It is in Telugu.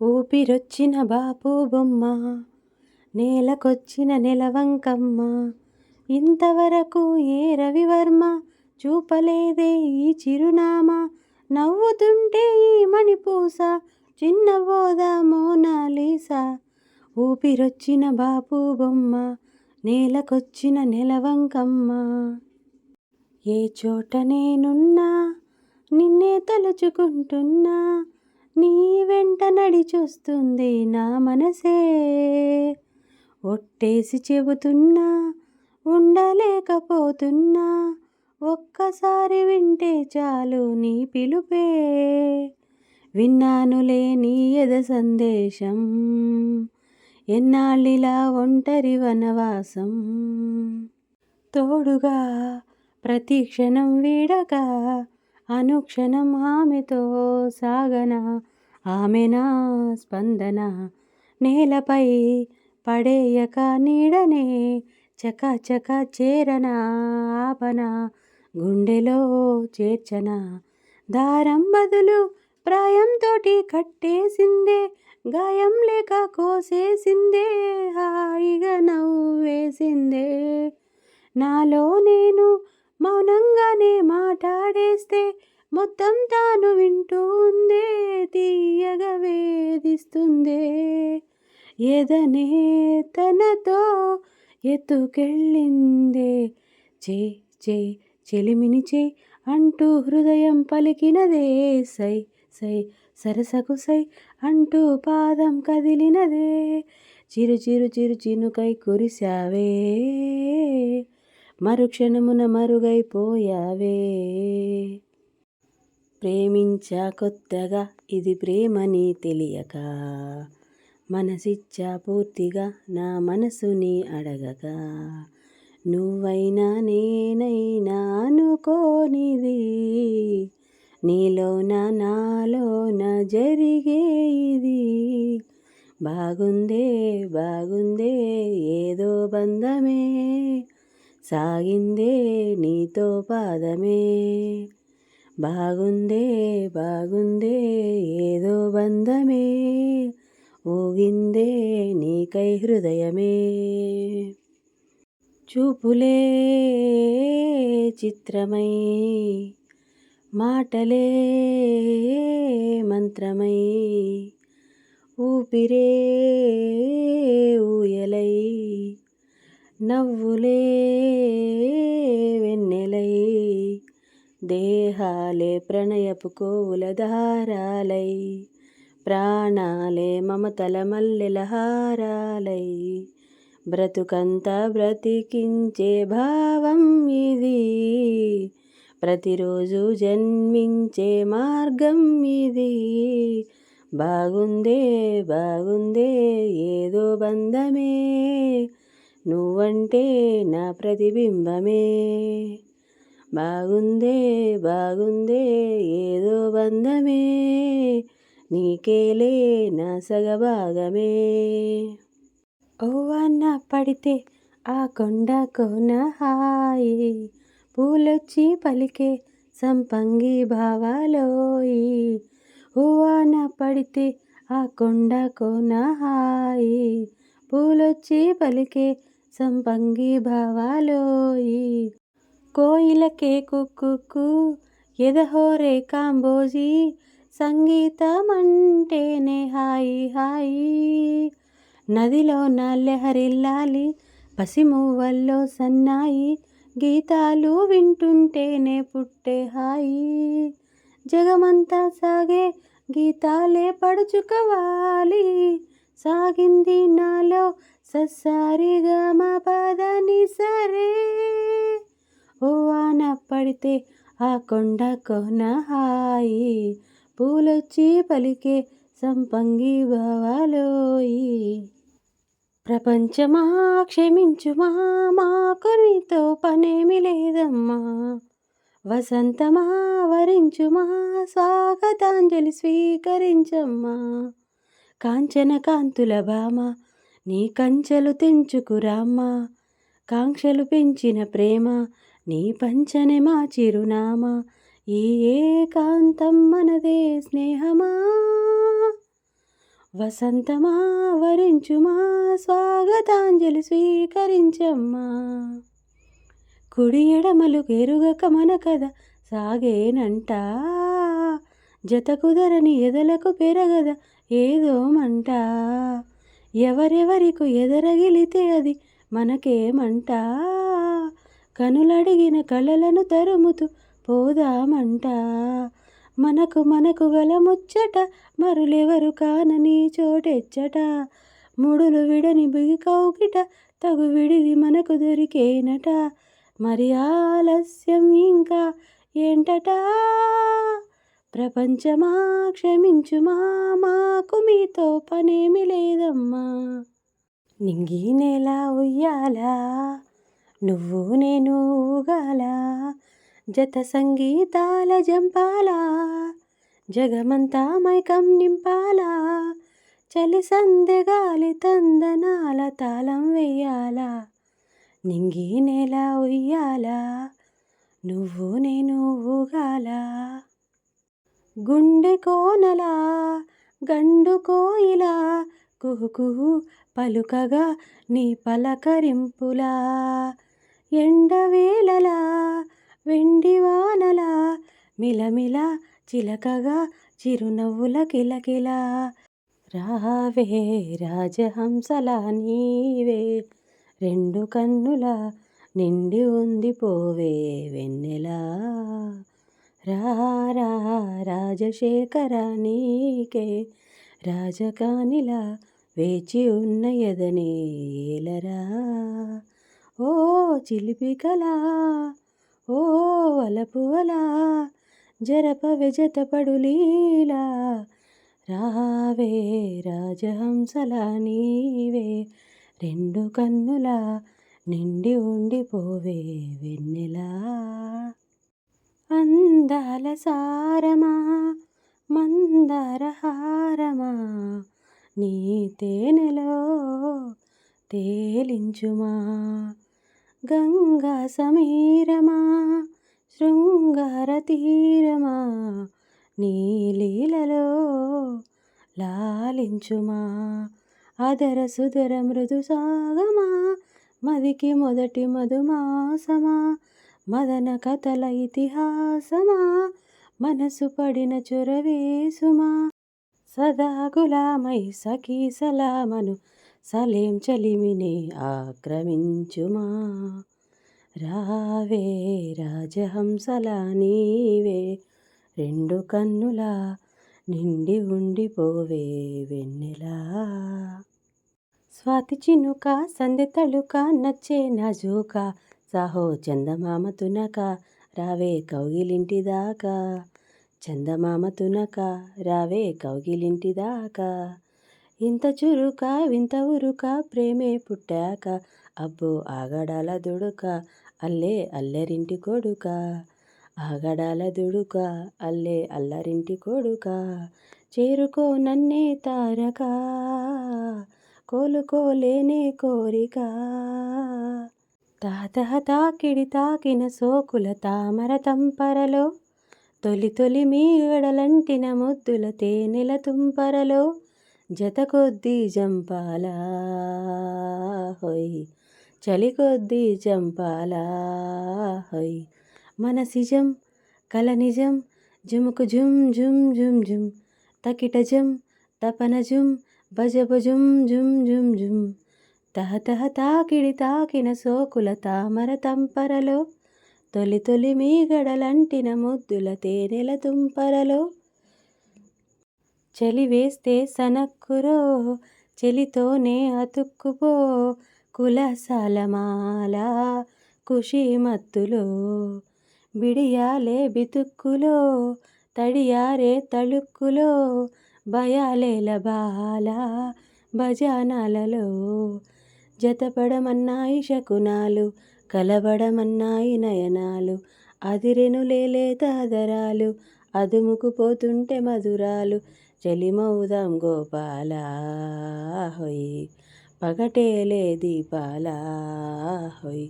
ఊపిరొచ్చిన బాపు బొమ్మ, నేలకొచ్చిన నెలవంకమ్మ, ఇంతవరకు ఏ రవివర్మ చూపలేదే ఈ చిరునామా. నవ్వుతుంటే ఈ మణిపూస, చిన్నబోద మోనాలీసా. ఊపిరొచ్చిన బాపు బొమ్మ, నేలకొచ్చిన నెలవంకమ్మ. ఏ చోట నేనున్నా నిన్నే తలుచుకుంటున్నా, నీ వెంట నడిచొస్తుంది నా మనసే. ఒట్టేసి చెబుతున్నా ఉండలేకపోతున్నా, ఒక్కసారి వింటే చాలు నీ పిలుపే. విన్నానులే నీ ఎద సందేశం, ఎన్నాళ్ళిలా ఒంటరి వనవాసం. తోడుగా ప్రతి క్షణం వీడగా, అనుక్షణం ఆమెతో సాగనా. ఆమె నా స్పందన, నేలపై పడేయక నీడనే చకచక చేరనా. ఆపన గుండెలో చేర్చన, దారం బదులు ప్రాయంతోటి కట్టేసిందే, గాయం లేక కోసేసిందే, హాయిగా నవ్వేసిందే. నాలో నేను మౌనంగానే మాట్లాడేస్తే, మొత్తం తాను వింటూ ఉందే, తీయగా వేధిస్తుందే. ఎదనే తనతో ఎత్తుకెళ్ళిందే, చే చే చెలిమిని చే అంటూ హృదయం పలికినదే. సై సై సరసకు సై అంటూ పాదం కదిలినదే. చిరు చిరు చిరు చినుకై కురిశావే, మరుక్షణమున మరుగైపోయావే. ప్రేమించా కొత్తగా ఇది ప్రేమని తెలియక, మనసిచ్చా పూర్తిగా నా మనసుని అడగగా. నువ్వైనా నేనైనా అనుకోనిది, నీలోన నాలోన జరిగే ఇది. బాగుందే బాగుందే ఏదో బంధమే, సాగిందే నీతో పాదమే. బాగుందే బాగుందే ఏదో బంధమే, ఊగిందే నీకై హృదయమే. చూపులే చిత్రమై, మాటలే మంత్రమై, ఊపిరే ఊయలై, నవ్వులే వెన్నెలై, దేహాలే ప్రణయపు కోవుల దారాలై, ప్రాణాలే మమతల మల్లెల హారాలై, బ్రతుకంతా బ్రతికించే భావం ఇది, ప్రతిరోజు జన్మించే మార్గం ఇది. బాగుందే బాగుందే ఏదో బంధమే, నువ్వంటే నా ప్రతిబింబమే. బాగుందే బాగుందే ఏదో బంధమే, నీకేలే నా సగభాగమే. ఓ వాన పడితే ఆ కొండ కోన హాయి, పూలొచ్చి పలికే సంపంగి భావాలోయి. ఓ వాన పడితే ఆ కొండ కోన హాయి, పూలొచ్చి పలికే సంపంగి భావాలోయి. కోయిలకే కుక్కు ఎదహోరే కాంబోజీ, సంగీతమంటేనే హాయి హాయి. నదిలోన లహరిల్లాలి, పసిమువ్వల్లో సన్నాయి, గీతాలు వింటుంటేనే పుట్టే హాయి. జగమంతా సాగే గీతాలే పడుచుకవాలి, సాగింది నాలో సస్సారిగా మా పదని సరే. ఓ వాన పడితే ఆ కొండ కోన హాయి, పూలొచ్చి పలికే సంపంగి భావాలోయి. ప్రపంచమా క్షమించుమా, మాకు నీతో పనేమి లేదమ్మా. వసంతమా వరించుమా, స్వాగతాంజలి స్వీకరించమ్మా. కాంచన కాంతుల భామ, నీ కంచెలు తెంచుకురామ్మా. కాంక్షలు పెంచిన ప్రేమ, నీ పంచనే మా చిరునామా. ఈ ఏకాంతం మనదే స్నేహమా. వసంతమా వరించుమా స్వాగతాంజలి స్వీకరించమ్మా. కుడి ఎడమలు ఎరుగక మన కథ సాగేనంట, జత కుదరని ఎదలకు పెరగద ఏదో మంట. ఎవరెవరికు ఎదరగిలితే అది మనకేమంట, కనులడిగిన కలలను తరుముతూ పోదామంట. మనకు మనకు గల ముచ్చట మరులెవరు కానని చోటెచ్చట, ముడులు విడని బిగి కౌకిట తగు విడిది మనకు దొరికేనట. మరి ఆలస్యం ఇంకా ఏంటట, ప్రపంచమా క్షమించుమా మాకు మీతో పనేమి లేదమ్మా. నింగి నేల ఉయ్యాలా నువ్వు నేను ఊగాల, జత సంగీతాల జంపాలా జగమంతా మైకం నింపాలా. చలి సందె గాలి తందనాల తాళం వెయ్యాలా. నింగి నేల ఉయ్యాలా నువ్వు నేను ఊగాల. గుండె కోనలా గండు కోయిలా కుహు కుహు పలుకగా నీ పలకరింపులా, ఎండవేళలా వెండి వానలా మిలమిల చిలకగా చిరునవ్వుల కిలకిలా. రావే రాజహంసలా నీవే రెండు కన్నుల నిండి ఉంది పోవే వెన్నెలా. రారా రాజశేఖర నీకే రాజకానిలా వేచి ఉన్న ఎదనే ఏలరా. ఓ చిలిపికలా ఓ వలపువలా జరపవె జతపడు లీలా. రావే రాజహంసలా నీవే రెండు కన్నుల నిండి ఉండిపోవే వెన్నెలా. అందాల సారమా మందార హారమా నీ తేనెలో తేలించుమా. గంగా సమీరమా శృంగార తీరమా నీ లీలలో లాలించుమా. అదర సుదర మృదు సాగమా మదికి మొదటి మధుమాసమా, మదన కథల ఇతిహాసమా మనసు పడిన చొరవేసుమా. సదా గులామై సఖీ సలామను సలేం చలిమినే ఆక్రమించుమా. రావే రాజహంసలా నీవే రెండు కన్నుల నిండి ఉండిపోవే వెన్నెలా. స్వాతి చినుక సందె తళుక నచ్చే నాజూక, సాహో చందమామ తునక రావే కౌగిలింటి దాకా. చందమామ తునక రావే కౌగిలింటి దాకా. ఇంత చురుక వింత ఉరుక ప్రేమే పుట్టాక, అబ్బో ఆగడాల దుడుక అల్లే అల్లరింటి కొడుక. ఆగడాల దుడుక అల్లే అల్లరింటి కొడుక. చేరుకో నన్నే తారక కోలుకోలేనే కోరిక. తాతహ తాకిడి తాకిన సోకుల తామర తంపరలో, తొలి తొలి మీగడలంటిన ముద్దుల తేనెల తుంపరలో. జత కొద్దీ జంపాలా హొయ్ చలి కొద్దీ చంపాలా హొయ్. మనసిజం కల నిజం జుముకు జుమ్ జుమ్ జుమ్ జుమ్, తకిట జం తపన జుమ్ భజభుజుం జుమ్ జుమ్ జుమ్. తహతహ తాకిడి తాకిన సోకుల తామర తంపరలో, తొలి తొలి మీగడలంటిన ముద్దుల తేనెల తుంపరలో. చలి వేస్తే సనక్కురో చెలితోనే అతుక్కుపో, కులసాలమాల కుషి మత్తులో. బిడియాలే బితుక్కులో తడియారే తళుక్కులో, భయాలేల బాల భజానాలలో. జతపడమన్నాయి శకునాలు కలబడమన్నాయి నయనాలు, అదిరెను లేలేత అదరాలు అదుముకు పోతుంటే మధురాలు. చెలిమౌదాం గోపాల హొయ్ పగటేలే దీపాల హొయ్.